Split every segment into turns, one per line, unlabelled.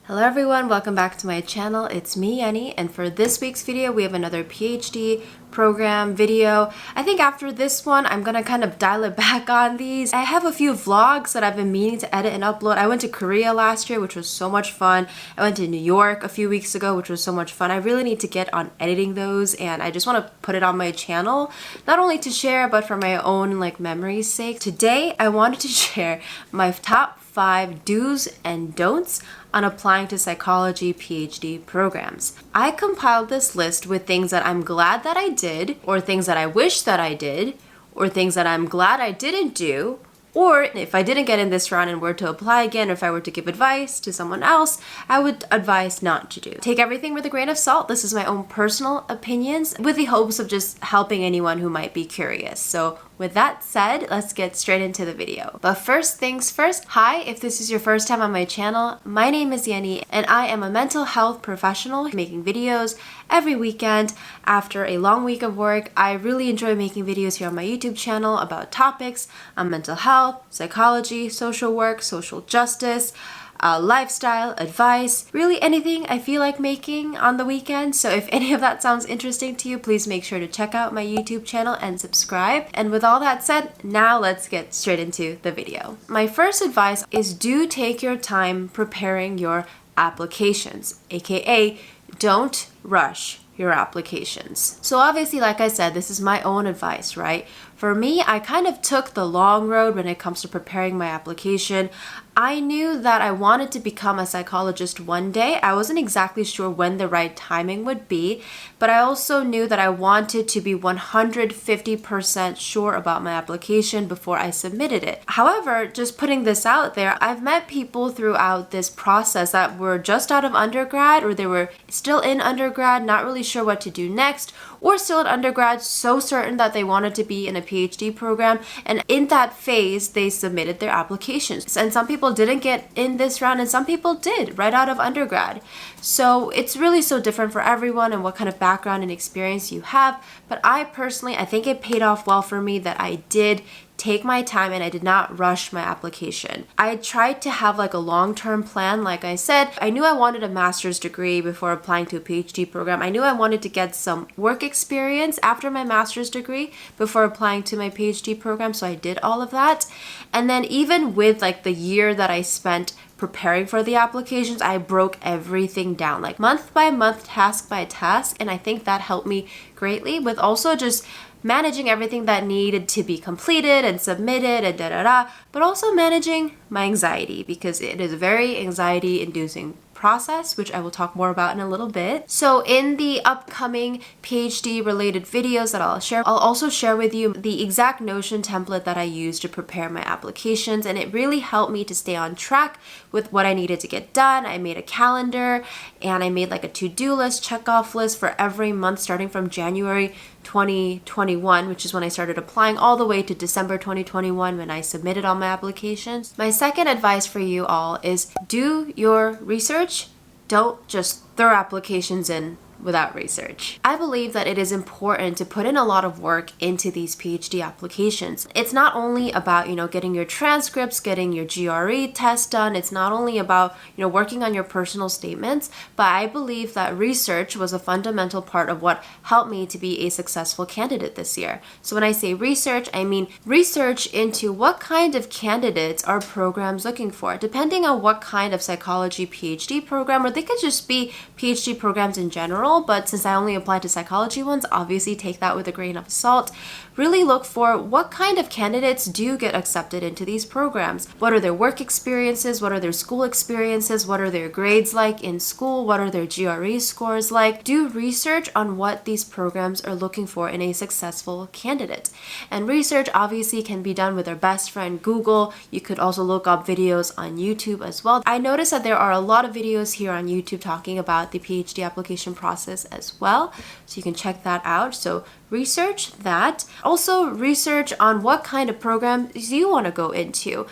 Hello everyone, welcome back to my channel. It's me, Yeonni, and for this week's video, we have another PhD program video. I think after this one, I'm gonna kind of dial it back on these. I have a few vlogs that I've been meaning to edit and upload. I went to Korea last year, which was so much fun. I went to New York a few weeks ago, which was so much fun. I really need to get on editing those, and I just want to put it on my channel, not only to share, but for my own memory's sake. Today, I wanted to share my top 5 do's and don'ts on applying to psychology PhD programs. I compiled this list with things that I'm glad that I did, or things that I wish that I did, or things that I'm glad I didn't do, or if I didn't get in this round and were to apply again, or if I were to give advice to someone else, I would advise not to do. Take everything with a grain of salt. This is my own personal opinions with the hopes of just helping anyone who might be curious. So with that said, let's get straight into the video. But first things first, hi, if this is your first time on my channel, my name is Yeonni and I am a mental health professional making videos every weekend after a long week of work. I really enjoy making videos here on my YouTube channel about topics on mental health, psychology, social work, social justice, lifestyle, advice, really anything I feel like making on the weekend. So if any of that sounds interesting to you, please make sure to check out my YouTube channel and subscribe. And with all that said, now let's get straight into the video. My first advice is do take your time preparing your applications, aka don't rush your applications. So obviously, like I said, this is my own advice, right? For me, I kind of took the long road when it comes to preparing my application. I knew that I wanted to become a psychologist one day. I wasn't exactly sure when the right timing would be, but I also knew that I wanted to be 150% sure about my application before I submitted it. However, just putting this out there, I've met people throughout this process that were just out of undergrad, or they were still in undergrad, not really sure what to do next, or still in undergrad, so certain that they wanted to be in a PhD program, and in that phase, they submitted their applications. And some people didn't get in this round, and some people did right out of undergrad. So it's really so different for everyone and what kind of background and experience you have. But I personally, I think it paid off well for me that I did take my time and I did not rush my application. I tried to have a long-term plan. Like I said, I knew I wanted a master's degree before applying to a PhD program. I knew I wanted to get some work experience after my master's degree before applying to my PhD program. So I did all of that. And then even with the year that I spent preparing for the applications, I broke everything down, month by month, task by task. And I think that helped me greatly with also just managing everything that needed to be completed and submitted and but also managing my anxiety, because it is a very anxiety-inducing process, which I will talk more about in a little bit. So in the upcoming PhD related videos that I'll share, I'll also share with you the exact Notion template that I used to prepare my applications, and it really helped me to stay on track with what I needed to get done. I made a calendar and I made a to-do list, check-off list for every month starting from January 2021, which is when I started applying, all the way to December 2021 when I submitted all my applications. My second advice for you all is do your research. Don't just throw applications in without research. I believe that it is important to put in a lot of work into these PhD applications. It's not only about, getting your transcripts, getting your GRE test done. It's not only about, working on your personal statements, but I believe that research was a fundamental part of what helped me to be a successful candidate this year. So when I say research, I mean research into what kind of candidates are programs looking for, depending on what kind of psychology PhD program, or they could just be PhD programs in general. But since I only applied to psychology ones, obviously take that with a grain of salt. Really look for what kind of candidates do get accepted into these programs. What are their work experiences? What are their school experiences? What are their grades like in school? What are their GRE scores like? Do research on what these programs are looking for in a successful candidate. And research obviously can be done with our best friend Google. You could also look up videos on YouTube as well. I noticed that there are a lot of videos here on YouTube talking about the PhD application process as well, so you can check that out. So research that. Also research on what kind of programs you want to go into.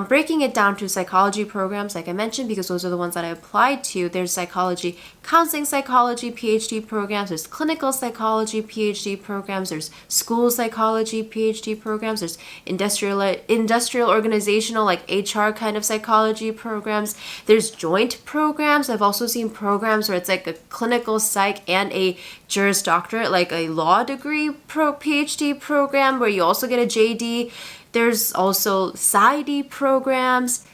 Breaking it down to psychology programs, like I mentioned, because those are the ones that I applied to. There's psychology, counseling psychology PhD programs, there's clinical psychology PhD programs, there's school psychology PhD programs, there's industrial organizational, like HR kind of psychology programs, there's joint programs. I've also seen programs where it's like a clinical psych and a Juris Doctorate, like a law degree PhD program where you also get a JD. There's also PsyD programs.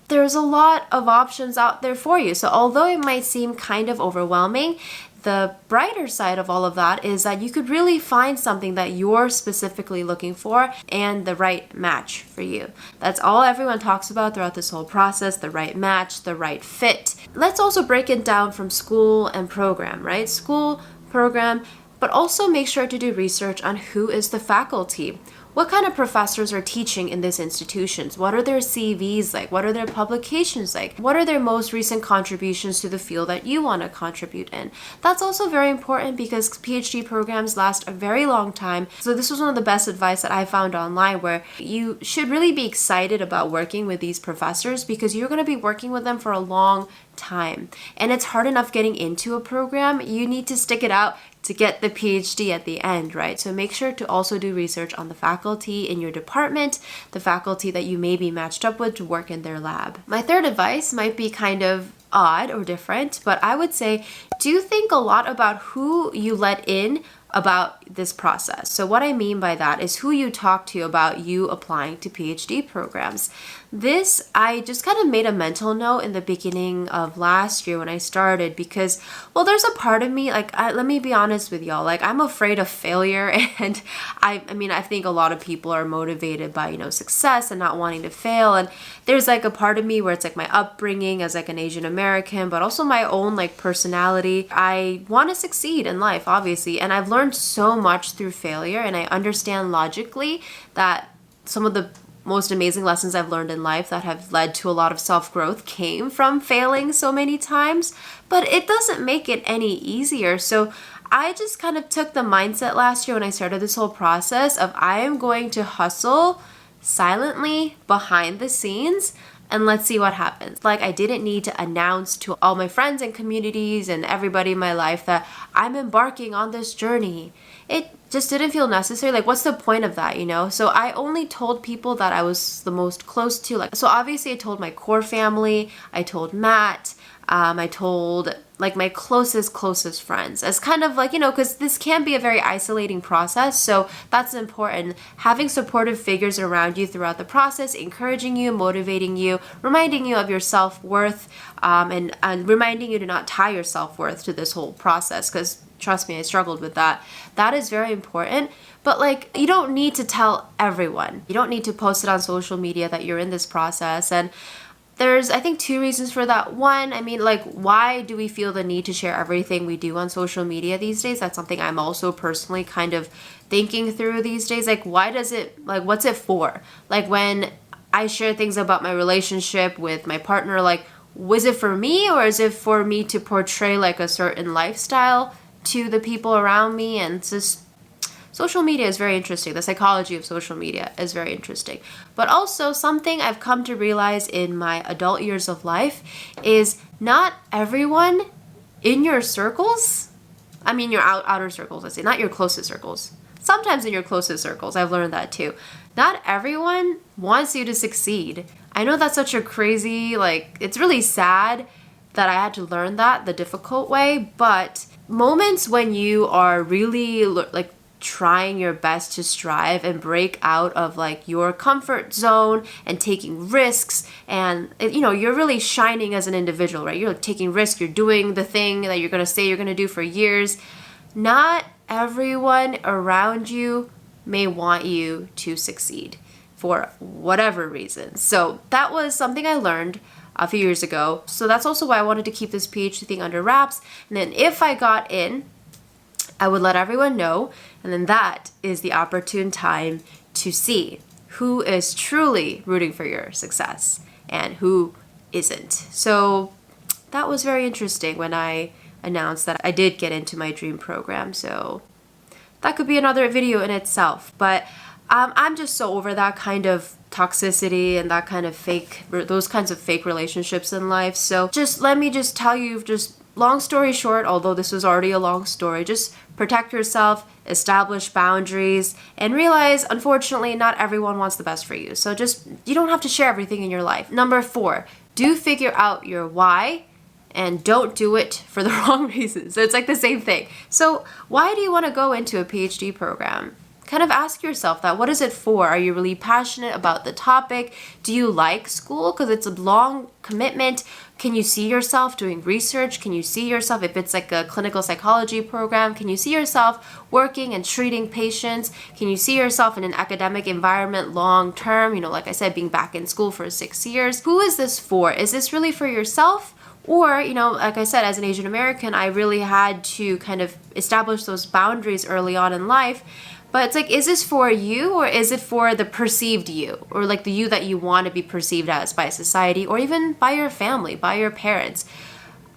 There's a lot of options out there for you. So although it might seem kind of overwhelming, the brighter side of all of that is that you could really find something that you're specifically looking for and the right match for you. That's all everyone talks about throughout this whole process, the right match, the right fit. Let's also break it down from school and program, right? School, program, but also make sure to do research on who is the faculty. What kind of professors are teaching in these institutions? What are their CVs like? What are their publications like? What are their most recent contributions to the field that you want to contribute in? That's also very important because PhD programs last a very long time. So this was one of the best advice that I found online, where you should really be excited about working with these professors because you're going to be working with them for a long time. And it's hard enough getting into a program. You need to stick it out to get the PhD at the end, right? So make sure to also do research on the faculty in your department, the faculty that you may be matched up with to work in their lab. My third advice might be kind of odd or different, but I would say do think a lot about who you let in about this process. So what I mean by that is who you talk to about you applying to PhD programs. This, I just kind of made a mental note in the beginning of last year when I started because, well, there's a part of me, like, let me be honest with y'all, like, I'm afraid of failure. And I mean, I think a lot of people are motivated by, success and not wanting to fail. And there's like a part of me where it's like my upbringing as like an Asian American, but also my own like personality. I want to succeed in life, obviously. And I've learned so much through failure. And I understand logically that some of the most amazing lessons I've learned in life that have led to a lot of self-growth came from failing so many times, but it doesn't make it any easier. So I just kind of took the mindset last year when I started this whole process of I am going to hustle silently behind the scenes and let's see what happens. Like, I didn't need to announce to all my friends and communities and everybody in my life that I'm embarking on this journey. It just didn't feel necessary. Like, what's the point of that, So I only told people that I was the most close to. So obviously I told my core family, I told Matt, I told like my closest friends as kind of like, because this can be a very isolating process. So that's important. Having supportive figures around you throughout the process, encouraging you, motivating you, reminding you of your self-worth, and reminding you to not tie your self-worth to this whole process. Because trust me, I struggled with that. That is very important. But like, you don't need to tell everyone. You don't need to post it on social media that you're in this process. And there's, I think, two reasons for that. One, I mean, like, why do we feel the need to share everything we do on social media these days? That's something I'm also personally kind of thinking through these days. Like, why does it, like, what's it for? Like, when I share things about my relationship with my partner, like, was it for me or is it for me to portray like a certain lifestyle to the people around me? And it's just, social media is very interesting. The psychology of social media is very interesting. But also something I've come to realize in my adult years of life is not everyone in your circles, I mean your outer circles, let's say, not your closest circles. Sometimes in your closest circles, I've learned that too. Not everyone wants you to succeed. I know that's such a crazy, like, it's really sad that I had to learn that the difficult way, but moments when you are really like trying your best to strive and break out of like your comfort zone and taking risks and you're really shining as an individual, right? You're taking risks, you're doing the thing that you're going to say you're going to do for years. Not everyone around you may want you to succeed for whatever reason. So that was something I learned a few years ago. So that's also why I wanted to keep this PhD thing under wraps. And then if I got in, I would let everyone know, and then that is the opportune time to see who is truly rooting for your success and who isn't. So that was very interesting when I announced that I did get into my dream program. So that could be another video in itself. But I'm just so over that kind of toxicity and that kind of those kinds of fake relationships in life. So let me tell you, long story short, although this was already a long story, just protect yourself, establish boundaries, and realize, unfortunately, not everyone wants the best for you. So you don't have to share everything in your life. Number 4, do figure out your why, and don't do it for the wrong reasons. So it's like the same thing. So why do you want to go into a PhD program? Kind of ask yourself that. What is it for? Are you really passionate about the topic? Do you like school? Because it's a long commitment. Can you see yourself doing research? Can you see yourself, if it's like a clinical psychology program, can you see yourself working and treating patients? Can you see yourself in an academic environment long term? Like I said, being back in school for 6 years. Who is this for? Is this really for yourself? Or, like I said, as an Asian American, I really had to kind of establish those boundaries early on in life. But it's like, is this for you, or is it for the perceived you, or like the you that you want to be perceived as by society, or even by your family, by your parents?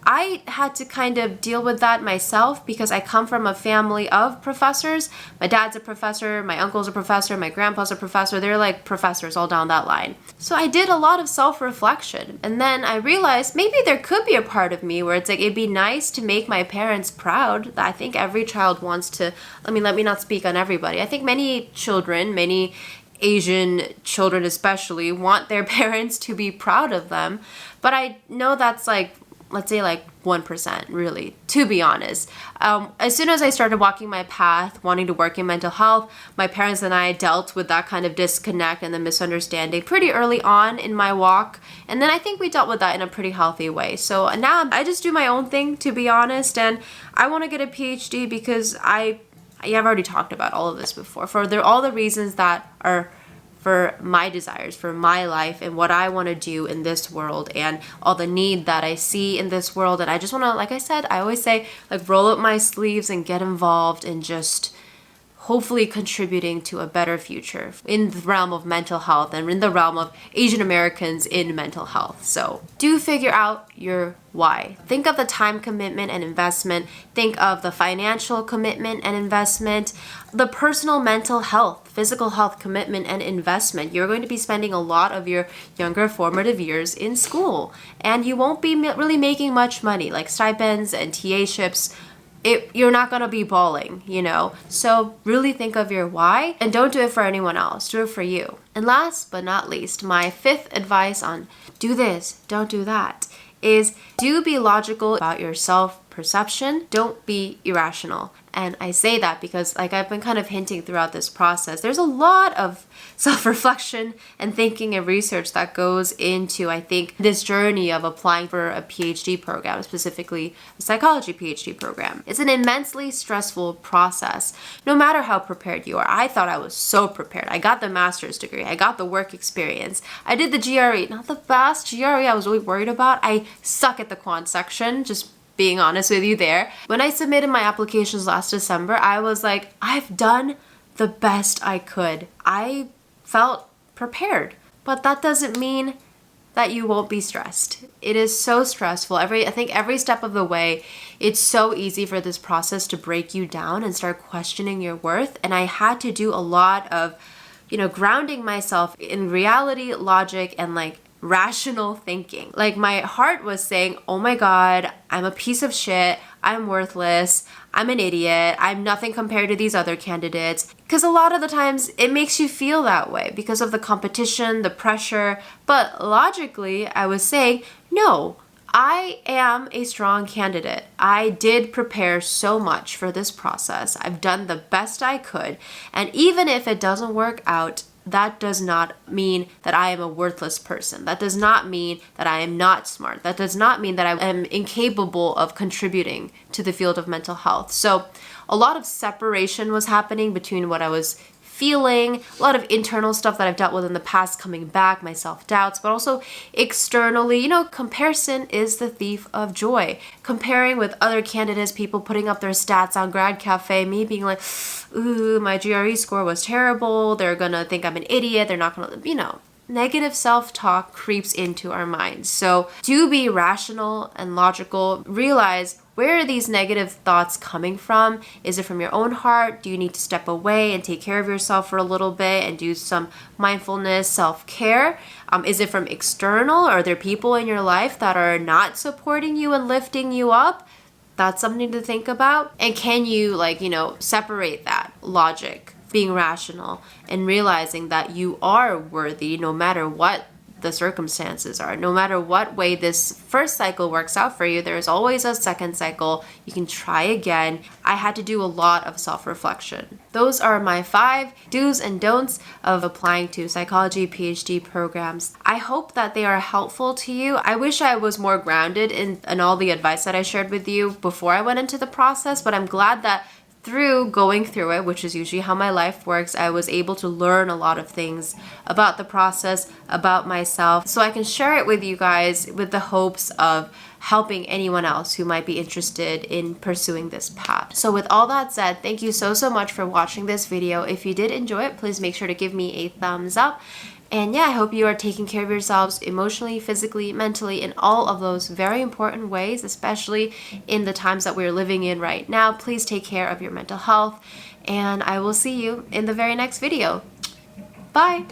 I had to kind of deal with that myself because I come from a family of professors. My dad's a professor, my uncle's a professor, my grandpa's a professor. They're like professors all down that line. So I did a lot of self-reflection. And then I realized maybe there could be a part of me where it's like, it'd be nice to make my parents proud. I think every child wants to, let me not speak on everybody. I think many children, many Asian children especially, want their parents to be proud of them. But I know that's like, let's say like 1%, really, to be honest. As soon as I started walking my path, wanting to work in mental health, my parents and I dealt with that kind of disconnect and the misunderstanding pretty early on in my walk. And then I think we dealt with that in a pretty healthy way. So now I just do my own thing, to be honest. And I want to get a PhD because I've already talked about all of this before. All the reasons that are for my desires, for my life, and what I want to do in this world, and all the need that I see in this world. And I just want to, like I said, I always say, like, roll up my sleeves and get involved in just hopefully contributing to a better future in the realm of mental health and in the realm of Asian Americans in mental health. So do figure out your why. Think of the time commitment and investment. Think of the financial commitment and investment, the personal mental health, physical health commitment and investment. You're going to be spending a lot of your younger formative years in school, and you won't be really making much money, like stipends and TA-ships. You're not going to be balling, So really think of your why, and don't do it for anyone else. Do it for you. And last but not least, my 5th advice on do this, don't do that, is do be logical about your self-perception. Don't be irrational. And I say that because, like I've been kind of hinting throughout this process, there's a lot of self-reflection and thinking and research that goes into, I think, this journey of applying for a PhD program, specifically a psychology PhD program. It's an immensely stressful process, no matter how prepared you are. I thought I was so prepared. I got the master's degree. I got the work experience. I did the GRE. Not the best GRE I was really worried about. I suck at the quant section, just being honest with you there. When I submitted my applications last December, I was like, I've done the best I could. I felt prepared, but that doesn't mean that you won't be stressed. It is so stressful. I think every step of the way, it's so easy for this process to break you down and start questioning your worth. And I had to do a lot of, grounding myself in reality, logic, and like rational thinking. Like my heart was saying, oh my God, I'm a piece of shit. I'm worthless. I'm an idiot. I'm nothing compared to these other candidates. Because a lot of the times it makes you feel that way because of the competition, the pressure. But logically, I was saying, no, I am a strong candidate. I did prepare so much for this process. I've done the best I could. And even if it doesn't work out, that does not mean that I am a worthless person. That does not mean that I am not smart. That does not mean that I am incapable of contributing to the field of mental health. So a lot of separation was happening between what I was feeling, a lot of internal stuff that I've dealt with in the past coming back, my self-doubts, but also externally, comparison is the thief of joy. Comparing with other candidates, people putting up their stats on Grad Cafe, me being like, ooh, my GRE score was terrible, they're gonna think I'm an idiot, they're not gonna, negative self-talk creeps into our minds. So do be rational and logical, realize where are these negative thoughts coming from? Is it from your own heart? Do you need to step away and take care of yourself for a little bit and do some mindfulness, self-care? Is it from external? Are there people in your life that are not supporting you and lifting you up? That's something to think about. And can you, separate that logic, being rational, and realizing that you are worthy no matter what the circumstances are. No matter what way this first cycle works out for you, there's always a second cycle. You can try again. I had to do a lot of self-reflection. Those are my 5 do's and don'ts of applying to psychology PhD programs. I hope that they are helpful to you. I wish I was more grounded in all the advice that I shared with you before I went into the process, but I'm glad that through going through it, which is usually how my life works, I was able to learn a lot of things about the process, about myself, so I can share it with you guys with the hopes of helping anyone else who might be interested in pursuing this path. So with all that said, thank you so much for watching this video. If you did enjoy it, please make sure to give me a thumbs up. And yeah, I hope you are taking care of yourselves emotionally, physically, mentally, in all of those very important ways, especially in the times that we're living in right now. Please take care of your mental health, and I will see you in the very next video. Bye!